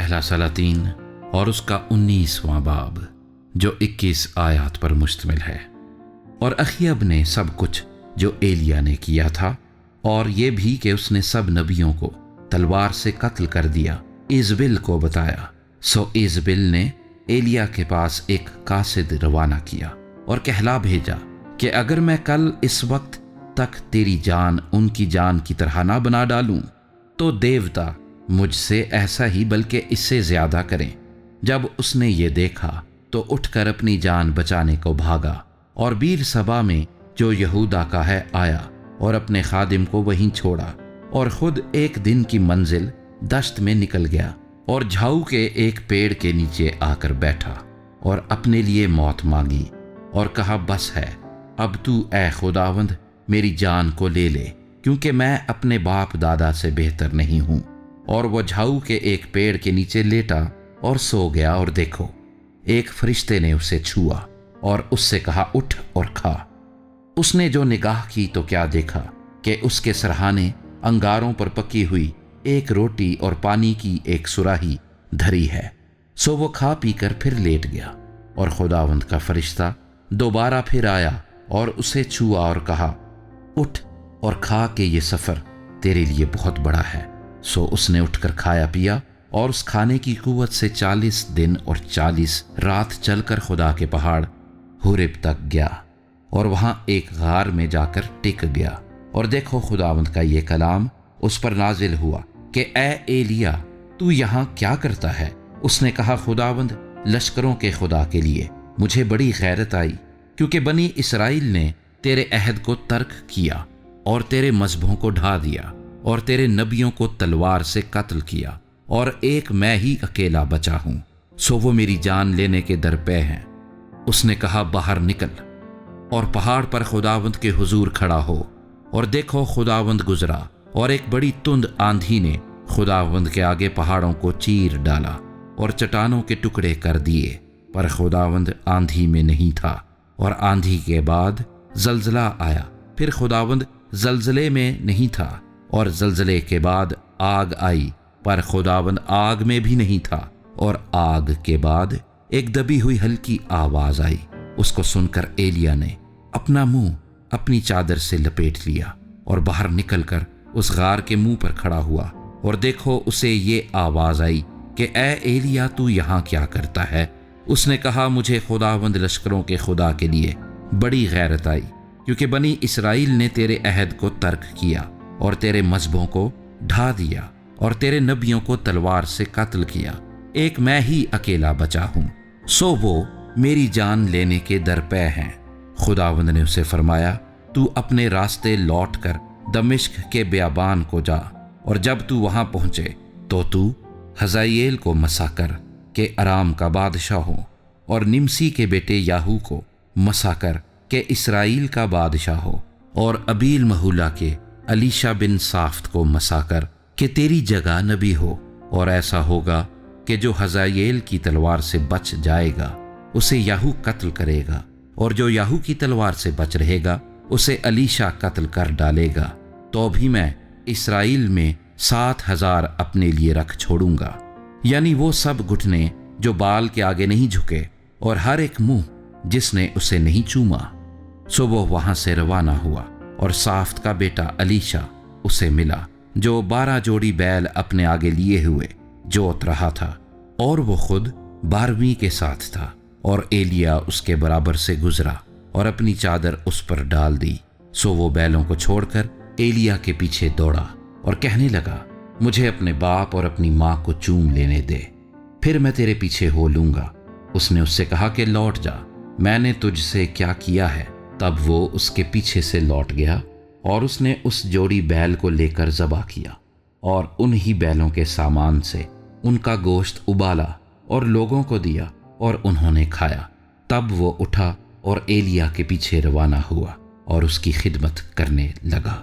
پہلا سلاطین اور اس کا 19واں باب جو 21 آیات پر مشتمل ہے۔ اور اخیب نے سب کچھ جو ایلیا نے کیا تھا اور یہ بھی کہ اس نے سب نبیوں کو تلوار سے قتل کر دیا ایزبل کو بتایا۔ سو ایزبل نے ایلیا کے پاس ایک قاصد روانہ کیا اور کہلا بھیجا کہ اگر میں کل اس وقت تک تیری جان ان کی جان کی طرح نہ بنا ڈالوں تو دیوتا مجھ سے ایسا ہی بلکہ اس سے زیادہ کریں۔ جب اس نے یہ دیکھا تو اٹھ کر اپنی جان بچانے کو بھاگا اور بیر سبا میں جو یہودا کا ہے آیا اور اپنے خادم کو وہیں چھوڑا اور خود ایک دن کی منزل دشت میں نکل گیا اور جھاؤ کے ایک پیڑ کے نیچے آ کر بیٹھا اور اپنے لیے موت مانگی اور کہا بس ہے، اب تو اے خداوند میری جان کو لے لے، کیونکہ میں اپنے باپ دادا سے بہتر نہیں ہوں۔ اور وہ جھاؤ کے ایک پیڑ کے نیچے لیٹا اور سو گیا، اور دیکھو ایک فرشتے نے اسے چھوا اور اس سے کہا اٹھ اور کھا۔ اس نے جو نگاہ کی تو کیا دیکھا کہ اس کے سرہانے انگاروں پر پکی ہوئی ایک روٹی اور پانی کی ایک سراہی دھری ہے۔ سو وہ کھا پی کر پھر لیٹ گیا، اور خداوند کا فرشتہ دوبارہ پھر آیا اور اسے چھوا اور کہا اٹھ اور کھا کہ یہ سفر تیرے لیے بہت بڑا ہے۔ سو اس نے اٹھ کر کھایا پیا اور اس کھانے کی قوت سے 40 دن اور 40 رات چل کر خدا کے پہاڑ ہورب تک گیا، اور وہاں ایک غار میں جا کر ٹک گیا۔ اور دیکھو خداوند کا یہ کلام اس پر نازل ہوا کہ اے ایلیا تو یہاں کیا کرتا ہے؟ اس نے کہا خداوند لشکروں کے خدا کے لیے مجھے بڑی غیرت آئی، کیونکہ بنی اسرائیل نے تیرے عہد کو ترک کیا اور تیرے مذبحوں کو ڈھا دیا اور تیرے نبیوں کو تلوار سے قتل کیا، اور ایک میں ہی اکیلا بچا ہوں، سو وہ میری جان لینے کے درپے ہیں۔ اس نے کہا باہر نکل اور پہاڑ پر خداوند کے حضور کھڑا ہو۔ اور دیکھو خداوند گزرا اور ایک بڑی تند آندھی نے خداوند کے آگے پہاڑوں کو چیر ڈالا اور چٹانوں کے ٹکڑے کر دیے، پر خداوند آندھی میں نہیں تھا۔ اور آندھی کے بعد زلزلہ آیا، پھر خداوند زلزلے میں نہیں تھا، اور زلزلے کے بعد آگ آئی، پر خداوند آگ میں بھی نہیں تھا۔ اور آگ کے بعد ایک دبی ہوئی ہلکی آواز آئی۔ اس کو سن کر ایلیا نے اپنا منہ اپنی چادر سے لپیٹ لیا اور باہر نکل کر اس غار کے منہ پر کھڑا ہوا۔ اور دیکھو اسے یہ آواز آئی کہ اے ایلیا تو یہاں کیا کرتا ہے؟ اس نے کہا مجھے خداوند لشکروں کے خدا کے لیے بڑی غیرت آئی، کیونکہ بنی اسرائیل نے تیرے عہد کو ترک کیا اور تیرے مذبحوں کو ڈھا دیا اور تیرے نبیوں کو تلوار سے قتل کیا، ایک میں ہی اکیلا بچا ہوں، سو وہ میری جان لینے کے درپے ہیں۔ خداوند نے اسے فرمایا تو اپنے راستے لوٹ کر دمشق کے بیابان کو جا، اور جب تو وہاں پہنچے تو حزائیل کو مسا کر کہ ارام کا بادشاہ ہو، اور نمسی کے بیٹے یاہو کو مسا کر کہ اسرائیل کا بادشاہ ہو، اور ابیل مہولا کے الیشا بن صافت کو مسا کر کہ تیری جگہ نبی ہو۔ اور ایسا ہوگا کہ جو حزائیل کی تلوار سے بچ جائے گا اسے یاہو قتل کرے گا، اور جو یاہو کی تلوار سے بچ رہے گا اسے الیشا قتل کر ڈالے گا، تو بھی میں اسرائیل میں 7,000 اپنے لیے رکھ چھوڑوں گا، یعنی وہ سب گھٹنے جو بال کے آگے نہیں جھکے اور ہر ایک منہ جس نے اسے نہیں چوما۔ سو وہ وہاں سے روانہ ہوا، اور صافت کا بیٹا الیشا اسے ملا جو 12 جوڑی بیل اپنے آگے لیے ہوئے جوت رہا تھا، اور وہ خود 12ویں کے ساتھ تھا۔ اور ایلیا اس کے برابر سے گزرا اور اپنی چادر اس پر ڈال دی۔ سو وہ بیلوں کو چھوڑ کر ایلیا کے پیچھے دوڑا اور کہنے لگا مجھے اپنے باپ اور اپنی ماں کو چوم لینے دے، پھر میں تیرے پیچھے ہو لوں گا۔ اس نے اس سے کہا کہ لوٹ جا، میں نے تجھ سے کیا کیا ہے؟ تب وہ اس کے پیچھے سے لوٹ گیا، اور اس نے اس جوڑی بیل کو لے کر ذبح کیا، اور انہی بیلوں کے سامان سے ان کا گوشت ابالا اور لوگوں کو دیا، اور انہوں نے کھایا۔ تب وہ اٹھا اور ایلیا کے پیچھے روانہ ہوا اور اس کی خدمت کرنے لگا۔